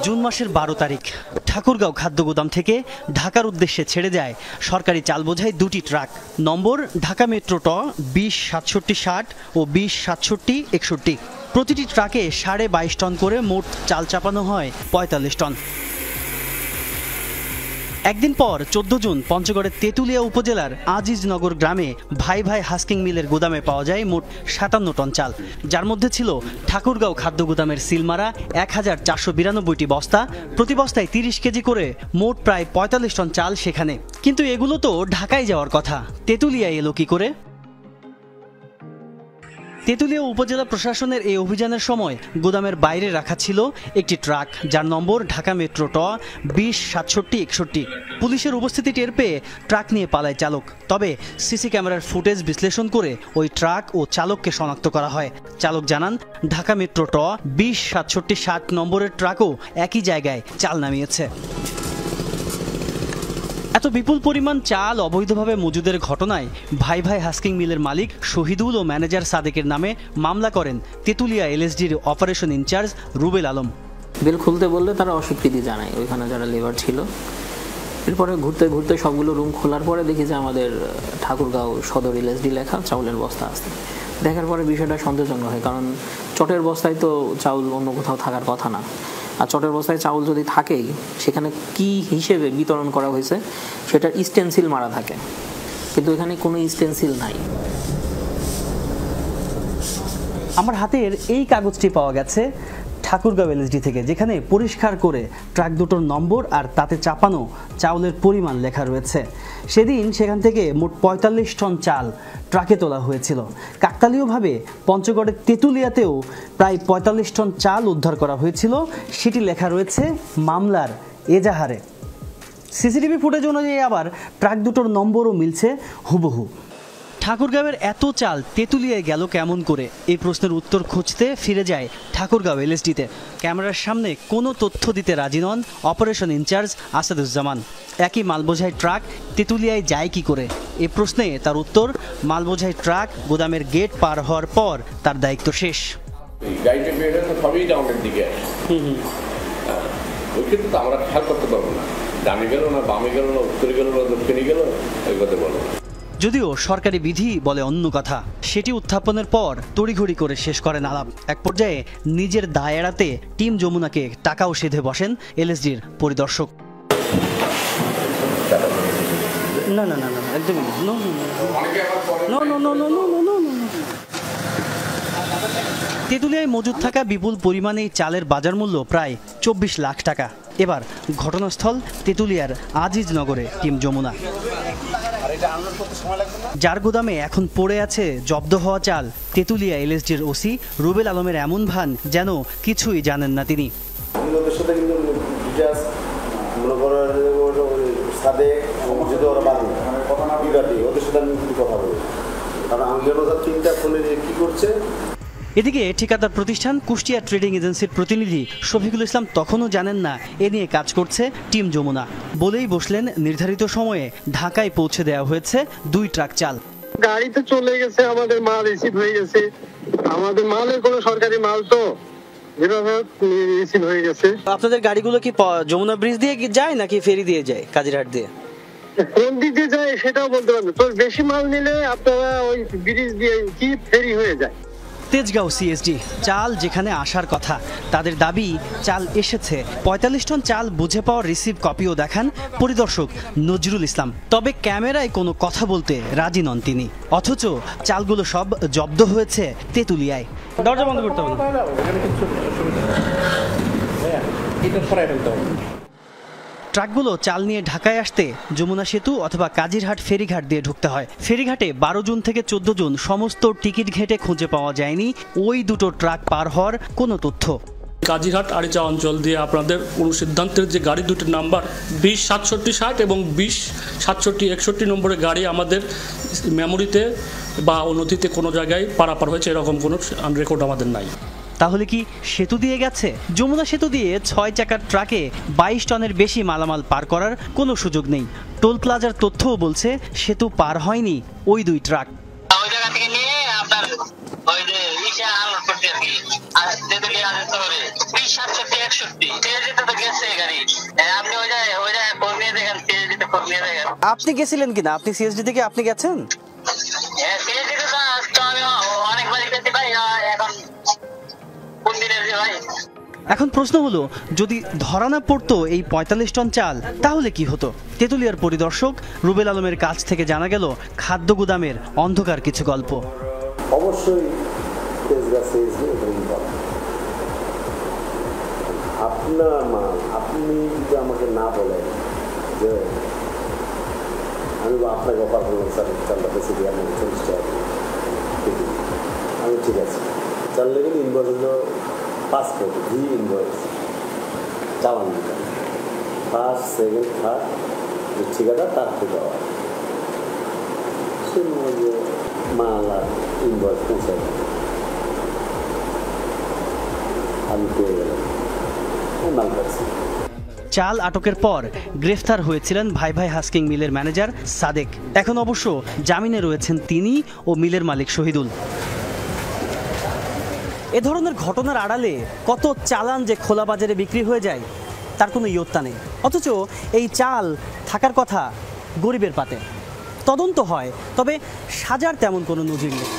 June মাসের ১২ তারিখ ঠাকুরগাঁও খাদ্য গুদাম থেকে ঢাকার উদ্দেশ্যে ছেড়ে যায় সরকারি চাল বোঝাই দুটি ট্রাক। নম্বর ঢাকা মেট্রো ট ২০/৬৭/৬০ ও ২০/৬৭/৬১। প্রতিটি ট্রাকে ২২.৫ টন করে মোট চাল চাপানো হয় ৪৫ টন। একদিন পর ১৪ জুন পঞ্চগড়ের তেঁতুলিয়া উপজেলার আজিজনগর গ্রামে ভাই ভাই হাস্কিং মিলের গুদামে পাওয়া যায় মোট ৫৭ টন চাল, যার মধ্যে ছিল ঠাকুরগাঁও খাদ্য গুদামের সিলমারা ১,৪৯২টি বস্তা, প্রতি বস্তায় ৩০ কেজি করে, মোট প্রায় ৪৫ টন চাল সেখানে। কিন্তু এগুলো তো ঢাকায় যাওয়ার কথা, তেঁতুলিয়ায় এলো কি করে? তেঁতুলিয়া উপজেলা প্রশাসনের এই অভিযানের সময় গুদামের বাইরে রাখা ছিল একটি ট্রাক, যার নম্বর ঢাকা মেট্রো ট ২০/৬৭/৬১। পুলিশের উপস্থিতি টের পেয়ে ট্রাক নিয়ে পালায় চালক। তবে সিসি ক্যামেরার ফুটেজ বিশ্লেষণ করে ওই ট্রাক ও চালককে শনাক্ত করা হয়। চালক জানান, ঢাকা মেট্রো ট ২০/৬৭/৬০ নম্বরের ট্রাকও একই জায়গায় চাল নামিয়েছে। এত বিপুল পরিমাণ চাল অবৈধভাবে মজুদের ঘটনায় ভাই ভাই হাস্কিং মিলের মালিক শহীদুল ও ম্যানেজার সাদেকের নামে মামলা করেন তেঁতুলিয়া এলএসডির অপারেশন ইনচার্জ রুবেল আলম। বিল খুলতে বললে তারা অস্বীকৃতি জানায়, ওইখানে যারা লেবার ছিল। এরপরে ঘুরতে ঘুরতে সবগুলো রুম খোলার পরে দেখি যে আমাদের ঠাকুরগাঁও সদর এলএসডি লেখা চাউলের বস্তা আছে। দেখার পরে বিষয়টা সন্দেহজনক হয়, কারণ চটের বস্তায় তো চাউল অন্য কোথাও থাকার কথা না। আর চটের বস্তায় চাউল যদি থাকেই, সেখানে কি হিসেবে বিতরণ করা হয়েছে সেটার স্টেনসিল মারা থাকে, কিন্তু এখানে কোনো স্টেনসিল নাই। আমার হাতের এই কাগজটি পাওয়া গেছে ঠাকুরগাঁও এলএসডি থেকে, যেখানে পরিষ্কার করে ট্রাক দুটোর নম্বর আর তাতে চাপানো চাউলের পরিমাণ লেখা রয়েছে। সেদিন সেখান থেকে মোট ৪৫ টন চাল ট্রাকে তোলা হয়েছিল। কাকতালীয়ভাবে পঞ্চগড়ের তেঁতুলিয়াতেও প্রায় ৪৫ টন চাল উদ্ধার করা হয়েছিল, সেটি লেখা রয়েছে মামলার এজাহারে। সিসিটিভি ফুটেজ অনুযায়ী আবার ট্রাক দুটোর নম্বরও মিলছে হুবহু। ঠাকুরগাঁওয়ের এত চাল তেঁতুলিয়ায় গেল কেমন করে, এই প্রশ্নের উত্তর খুঁজতে ফিরে যায় ঠাকুরগাঁও এলএসডিতে। ক্যামেরার সামনে কোনো তথ্য দিতে রাজি নন অপারেশন ইনচার্জ আসাদুজ্জামান। একই মালবোঝাই ট্রাক তেঁতুলিয়ায় যায় কি করে, এ প্রশ্নে তার উত্তর, মালবোঝাই ট্রাক গুদামের গেট পার হওয়ার পর তার দায়িত্ব শেষ। আমরা খেয়াল করতে পারবো না, ডানে গেল না, বামে গেল না, উত্তরে গেল না, দক্ষিণে গেল, এই কথা বলবো। যদিও সরকারি বিধি বলে অন্য কথা, সেটি উত্থাপনের পর তড়িঘড়ি করে শেষ করেন আলাপ। এক পর্যায়ে নিজের দায় এড়াতে টিম যমুনাকে টাকাও সেধে বসেন এলএসডির পরিদর্শক। না না না না, একদমই তেঁতুলিয়ায় মজুদ থাকা বিপুল পরিমাণে চালের বাজার মূল্য প্রায় ২৪ লাখ টাকা। এবার ঘটনাস্থল তেঁতুলিয়ার আজিজনগরে টিম যমুনা, যার গুদামে এখন পড়ে আছে জব্দ হওয়া চাল। তেঁতুলিয়া এলএসডির ওসি রুবেল আলমের এমন ভান যেন কিছুই জানেন না তিনি। এদিকে ঠিকাদার প্রতিষ্ঠান কুষ্টিয়া ট্রেডিং এজেন্সির প্রতিনিধি শফিকুল ইসলাম তখনও জানেন না এ নিয়ে কাজ করছে টিম যমুনা। বলেই বসলেন নির্ধারিত সময়ে ঢাকায় পৌঁছে দেওয়া হয়েছে ২ ট্রাক চাল। গাড়িতে চলে গেছে, আমাদের মাল রিসিভ হয়ে গেছে। আমাদের মালের কোনো সরকারি মাল তো রিসিভ হয়ে গেছে। আপনাদের গাড়িগুলো কি যমুনা ব্রিজ দিয়ে যায় নাকি ফেরি দিয়ে যায়, কাজিরহাট দিয়ে? কোন দিক দিয়ে যায় সেটাও বলতে পারবো। তো বেশি মাল নিলে আপনারা ওই ব্রিজ দিয়ে কি ফেরি হয়ে যায়। তেজগাঁও সিএসডি চাল যেখানে আসার কথা, তাদের দাবি চাল এসেছে। ৪৫ টন চাল বুঝে পাওয়ার রিসিভ কপিও দেখান পরিদর্শক নজরুল ইসলাম। তবে ক্যামেরায় কোনো কথা বলতে রাজি নন তিনি, অথচ চালগুলো সব জব্দ হয়েছে তেঁতুলিয়ায়। দরজা বন্ধ করতে হবে। ট্রাকগুলো চাল নিয়ে ঢাকায় আসতে যমুনা সেতু অথবা কাজিরহাট ফেরিঘাট দিয়ে ঢুকতে হয়। ফেরিঘাটে ১২ জুন থেকে ১৪ জুন সমস্ত টিকিট ঘেটে খুঁজে পাওয়া যায়নি ওই দুটো ট্রাক পার হওয়ার কোনো তথ্য। কাজিরহাট আরিচা অঞ্চল দিয়ে আপনাদের অনুসিদ্ধান্তের যে গাড়ি দুটির নাম্বার ২০/৬৭/৬০ এবং ২০/৬৭/৬১ নম্বরের গাড়ি আমাদের মেমোরিতে বা নথিতে কোনো জায়গায় পারাপার হয়েছে এরকম কোনো রেকর্ড আমাদের নাই। তাহলে কি সেতু দিয়ে গেছে? যমুনা সেতু দিয়ে ৬ চাকার ট্রাকে ২২ টনের বেশি মালামাল পার করার কোনো সুযোগ নেই। টোল প্লাজার তথ্যও বলছে সেতু পার হয়নি ওই ২ ট্রাক। এসে আনলোড করতে আর কি। আর তেতুলিয়া শহরে 20-67-61 সিএনজিতে তো গেছে গাড়ি। আপনি ওই জায়গায় কর্মী দেখেন, সিএনজিতে কর্মী দেখেন। আপনি গেছিলেন কিনা? আপনি সিএসডি থেকে আপনি গেছেন? হ্যাঁ, সিএনজিতে তো আমি অনেকবারই গেছি ভাই। এখন কোন দিনের যে ভাই। এখন প্রশ্ন হলো, যদি ধরা না পড়তো এই 45 টন চাল তাহলে কি হতো? তেতুলিয়ার পরিদর্শক রুবেল আলমের কাছ থেকে জানা গেল খাদ্য গুদামের অন্ধকার কিছু গল্প। অবশ্যই আপনার মাল আপনি যদি আমাকে না বলেন যে আমি আপনাকে অফার করলাম স্যার চালটা বেশি দিয়ে আপনাকে 40 টাকা আমি ঠিক আছে চাল লেগে ইনভয়েস হলো 5 কোটি ভি ইনভয়েস চালান ফার্স্ট সেকেন্ড থার্ড যে ঠিকাদার তার থেকে দেওয়া সে যে মাল আর ইনভয়েস পৌঁছায় আমি পেয়ে গেলাম মাল পাচ্ছি। চাল আটকের পর গ্রেফতার হয়েছিলেন ভাই ভাই হাস্কিং মিলের ম্যানেজার সাদেক। এখন অবশ্য জামিনে রয়েছেন তিনি ও মিলের মালিক শহীদুল। এ ধরনের ঘটনার আড়ালে কত চালান যে খোলা বাজারে বিক্রি হয়ে যায় তার কোনো ইয়ত্তা নেই, অথচ এই চাল থাকার কথা গরিবের পাতে। তদন্ত হয়, তবে সাজার তেমন কোনো নজির নেই।